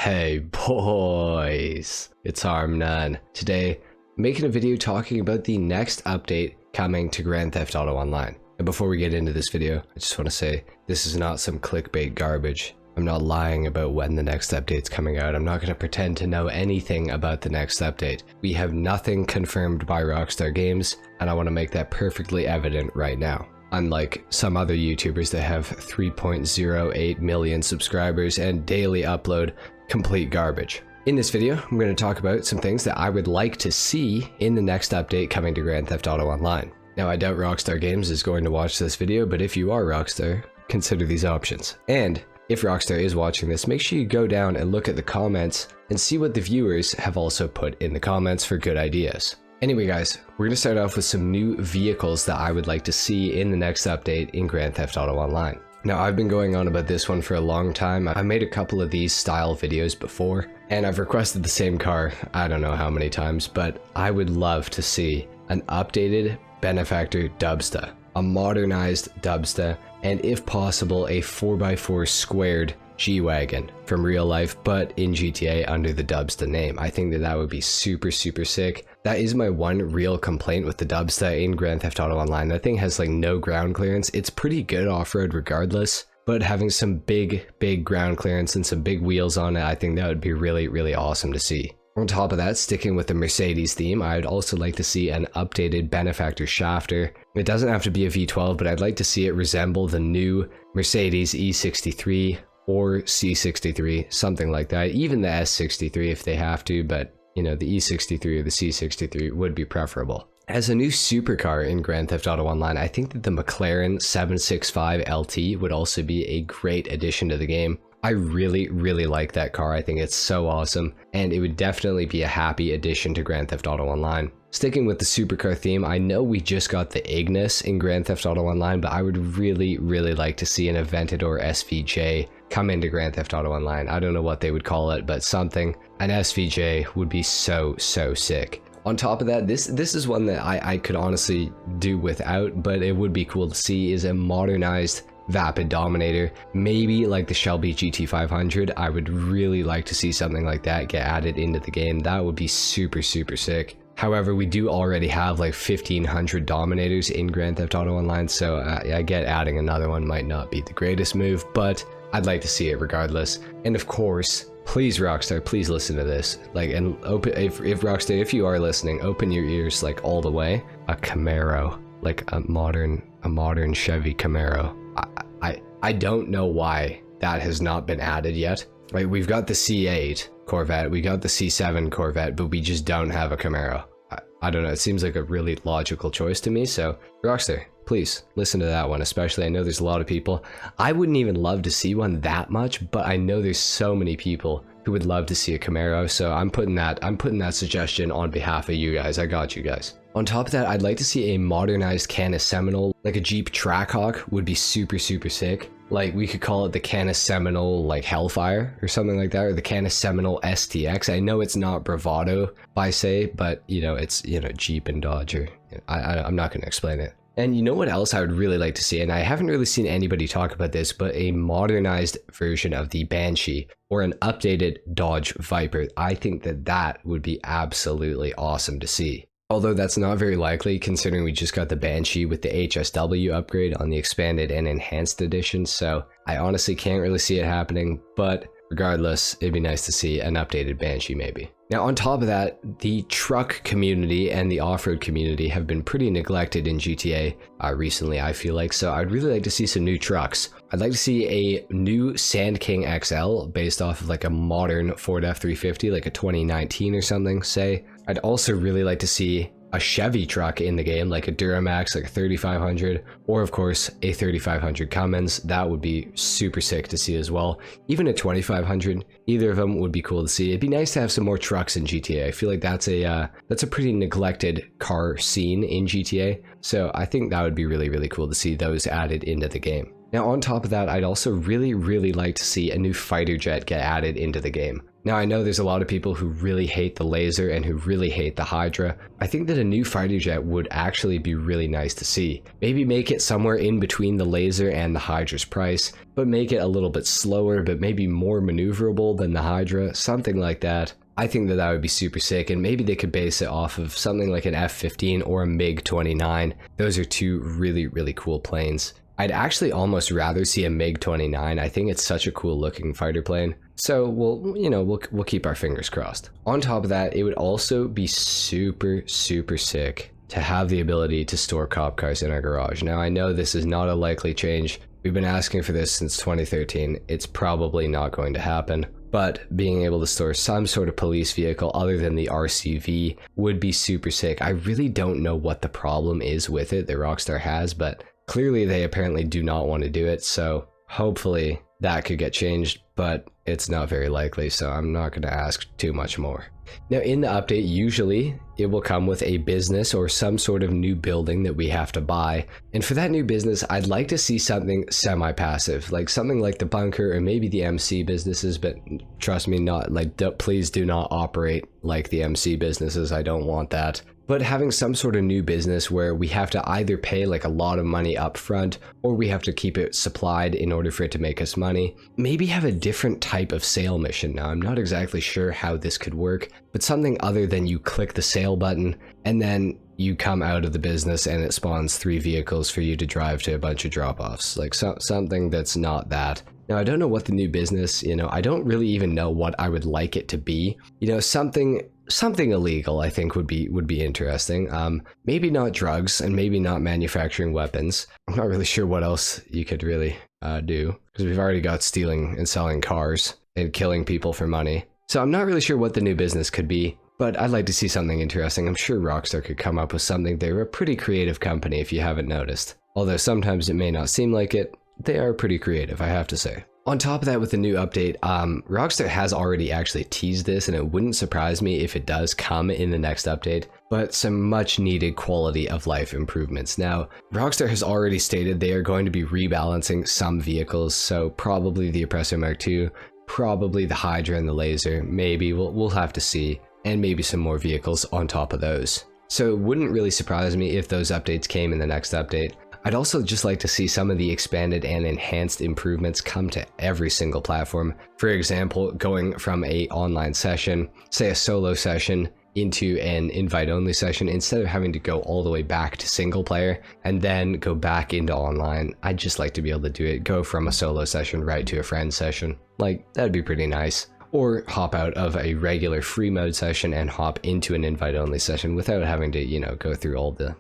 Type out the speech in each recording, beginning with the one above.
Hey boys, it's HarmNone. Today, making a video talking about the next update coming to Grand Theft Auto Online. And before we get into this video, I just want to say this is not some clickbait garbage. I'm not lying about when the next update's coming out. I'm not going to pretend to know anything about the next update. We have nothing confirmed by Rockstar Games, and I want to make that perfectly evident right now. Unlike some other YouTubers that have 3.08 million subscribers and daily upload complete garbage. In this video, I'm going to talk about some things that I would like to see in the next update coming to Grand Theft Auto Online. Now, I doubt Rockstar Games is going to watch this video, but if you are Rockstar, consider these options. And if Rockstar is watching this, make sure you go down and look at the comments and see what the viewers have also put in the comments for good ideas. Anyway guys, we're going to start off with some new vehicles that I would like to see in the next update in Grand Theft Auto Online. Now, I've been going on about this one for a long time. I made a couple of these style videos before, and I've requested the same car I don't know how many times, but I would love to see an updated Benefactor Dubsta, a modernized Dubsta, and if possible a 4x4 squared G-Wagon from real life, but in GTA under the Dubsta name. I think that would be super sick. That is my one real complaint with the Dubsta in Grand Theft Auto Online. That thing has like no ground clearance. It's pretty good off-road regardless, but having some big ground clearance and some big wheels on it, I think that would be really awesome to see. On top of that, sticking with the Mercedes theme, I'd also like to see an updated Benefactor Shafter. It doesn't have to be a V12, but I'd like to see it resemble the new Mercedes E63 or C63, something like that. Even the S63 if they have to, but you know, the E63 or the C63 would be preferable. As a new supercar in Grand Theft Auto Online, I think that the McLaren 765 LT would also be a great addition to the game. I really like that car. I think it's so awesome, and it would definitely be a happy addition to Grand Theft Auto Online. Sticking with the supercar theme, I know we just got the Ignis in Grand Theft Auto Online, but I would really like to see an Aventador SVJ come into Grand Theft Auto Online. I don't know what they would call it, but something. An SVJ would be so sick. On top of that, this is one that I could honestly do without, but it would be cool to see, is a modernized Vapid Dominator, maybe like the Shelby GT500. I would really like to see something like that get added into the game. That would be super sick. However, we do already have like 1,500 Dominators in Grand Theft Auto Online, so I get adding another one might not be the greatest move, but I'd like to see it regardless. And of course, please Rockstar, please listen to this. Like, and open, if Rockstar, if you are listening, open your ears like all the way. A Camaro, like a modern Chevy Camaro. I don't know why that has not been added yet. Like, we've got the C8 Corvette, we got the C7 Corvette, but we just don't have a Camaro. I don't know, it seems like a really logical choice to me, so Rockstar, please listen to that one. Especially, I know there's a lot of people, I wouldn't even love to see one that much, but I know there's so many people who would love to see a Camaro, so I'm putting that suggestion on behalf of you guys. I got you guys. On top of that, I'd like to see a modernized Canis Seminole, like a Jeep Trackhawk would be super sick. Like, we could call it the Canis Seminole like Hellfire or something like that, or the Canis Seminole STX. I know it's not bravado by say, but you know, it's, you know, Jeep and Dodge, or I'm not going to explain it. And you know what else I would really like to see, and I haven't really seen anybody talk about this, but a modernized version of the Banshee or an updated Dodge Viper. I think that would be absolutely awesome to see. Although that's not very likely, considering we just got the Banshee with the HSW upgrade on the expanded and enhanced edition, so I honestly can't really see it happening, but regardless, it'd be nice to see an updated Banshee maybe. Now, on top of that, the truck community and the off-road community have been pretty neglected in GTA recently, I feel like, so I'd really like to see some new trucks. I'd like to see a new Sand King XL based off of like a modern Ford F-350, like a 2019 or something, say. I'd also really like to see a Chevy truck in the game, like a Duramax, like a 3500, or of course a 3500 Cummins. That would be super sick to see as well. Even a 2500, either of them would be cool to see. It'd be nice to have some more trucks in GTA. I feel like that's a pretty neglected car scene in GTA, so I think that would be really cool to see those added into the game. Now on top of that, I'd also really like to see a new fighter jet get added into the game. Now I know there's a lot of people who really hate the laser and who really hate the Hydra. I think that a new fighter jet would actually be really nice to see. Maybe make it somewhere in between the laser and the Hydra's price, but make it a little bit slower, but maybe more maneuverable than the Hydra, something like that. I think that that would be super sick, and maybe they could base it off of something like an F-15 or a MiG-29. Those are two really cool planes. I'd actually almost rather see a MiG-29. I think it's such a cool looking fighter plane. So we'll keep our fingers crossed. On top of that, it would also be super sick to have the ability to store cop cars in our garage. Now I know this is not a likely change. We've been asking for this since 2013. It's probably not going to happen. But being able to store some sort of police vehicle other than the RCV would be super sick. I really don't know what the problem is with it that Rockstar has, but clearly they apparently do not want to do it, so hopefully that could get changed, but it's not very likely, so I'm not going to ask too much more. Now in the update, usually it will come with a business or some sort of new building that we have to buy, and for that new business I'd like to see something semi-passive, like something like the bunker or maybe the MC businesses, but trust me, not like, please do not operate like the MC businesses, I don't want that. But having some sort of new business where we have to either pay like a lot of money up front or we have to keep it supplied in order for it to make us money. Maybe have a different type of sale mission. Now I'm not exactly sure how this could work, but something other than you click the sale button and then you come out of the business and it spawns 3 vehicles for you to drive to a bunch of drop-offs. Like something that's not that. Now I don't know what the new business, I don't really even know what I would like it to be. Something illegal I think would be interesting. Maybe not drugs and maybe not manufacturing weapons. I'm not really sure what else you could really do, because we've already got stealing and selling cars and killing people for money. So I'm not really sure what the new business could be, but I'd like to see something interesting. I'm sure Rockstar could come up with something. They're a pretty creative company if you haven't noticed. Although sometimes it may not seem like it, they are pretty creative, I have to say. On top of that, with the new update, Rockstar has already actually teased this, and it wouldn't surprise me if it does come in the next update, but some much needed quality of life improvements. Now, Rockstar has already stated they are going to be rebalancing some vehicles, so probably the Oppressor Mark II, probably the Hydra and the Laser, maybe, we'll have to see, and maybe some more vehicles on top of those. So it wouldn't really surprise me if those updates came in the next update. I'd also just like to see some of the expanded and enhanced improvements come to every single platform. For example, going from an online session, say a solo session, into an invite-only session, instead of having to go all the way back to single player and then go back into online. I'd just like to be able to do it, go from a solo session right to a friend session. Like, that'd be pretty nice. Or hop out of a regular free mode session and hop into an invite-only session without having to, go through all the,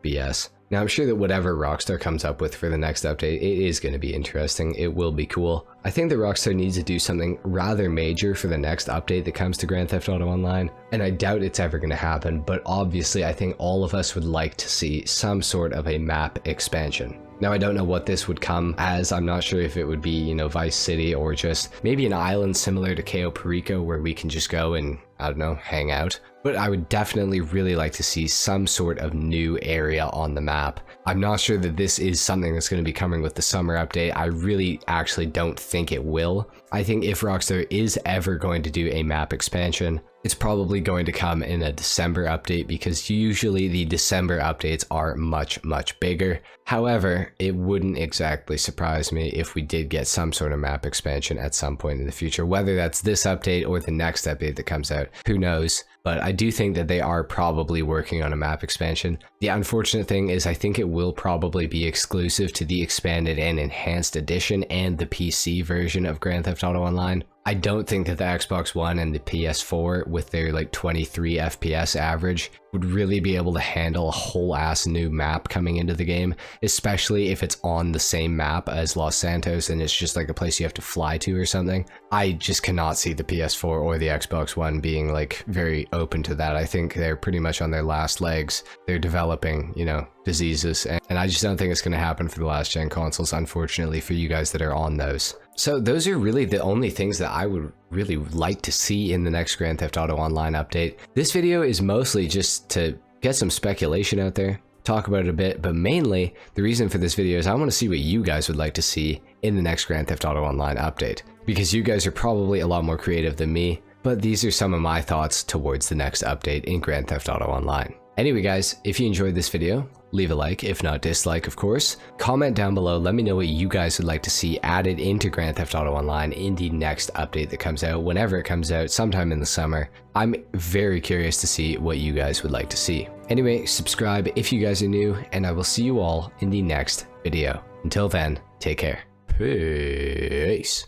BS. Now, I'm sure that whatever Rockstar comes up with for the next update, it is going to be interesting. It will be cool. I think that Rockstar needs to do something rather major for the next update that comes to Grand Theft Auto Online, and I doubt it's ever going to happen, but obviously I think all of us would like to see some sort of a map expansion. Now, I don't know what this would come as. I'm not sure if it would be, Vice City or just maybe an island similar to Cayo Perico where we can just go and, I don't know, hang out. But I would definitely really like to see some sort of new area on the map. I'm not sure that this is something that's going to be coming with the summer update. I really actually don't think it will. I think if Rockstar is ever going to do a map expansion, it's probably going to come in a December update, because usually the December updates are much bigger. However, it wouldn't exactly surprise me if we did get some sort of map expansion at some point in the future, whether that's this update or the next update that comes out, who knows. But I do think that they are probably working on a map expansion. The unfortunate thing is I think it will probably be exclusive to the expanded and enhanced edition and the PC version of Grand Theft Auto Online. I don't think that the Xbox One and the PS4 with their like 23 FPS average would really be able to handle a whole ass new map coming into the game, especially if it's on the same map as Los Santos and it's just like a place you have to fly to or something. I just cannot see the PS4 or the Xbox One being like very open to that. I think they're pretty much on their last legs. They're developing, diseases, and I just don't think it's going to happen for the last gen consoles, unfortunately, for you guys that are on those. So those are really the only things that I would really like to see in the next Grand Theft Auto Online update. This video is mostly just to get some speculation out there. talk about it a bit, but mainly the reason for this video is I want to see what you guys would like to see in the next Grand Theft Auto Online update, because you guys are probably a lot more creative than me, but these are some of my thoughts towards the next update in Grand Theft Auto Online. Anyway guys, if you enjoyed this video, leave a like, if not dislike of course. Comment down below, let me know what you guys would like to see added into Grand Theft Auto Online in the next update that comes out, whenever it comes out, sometime in the summer. I'm very curious to see what you guys would like to see. Anyway, subscribe if you guys are new, and I will see you all in the next video. Until then, take care. Peace.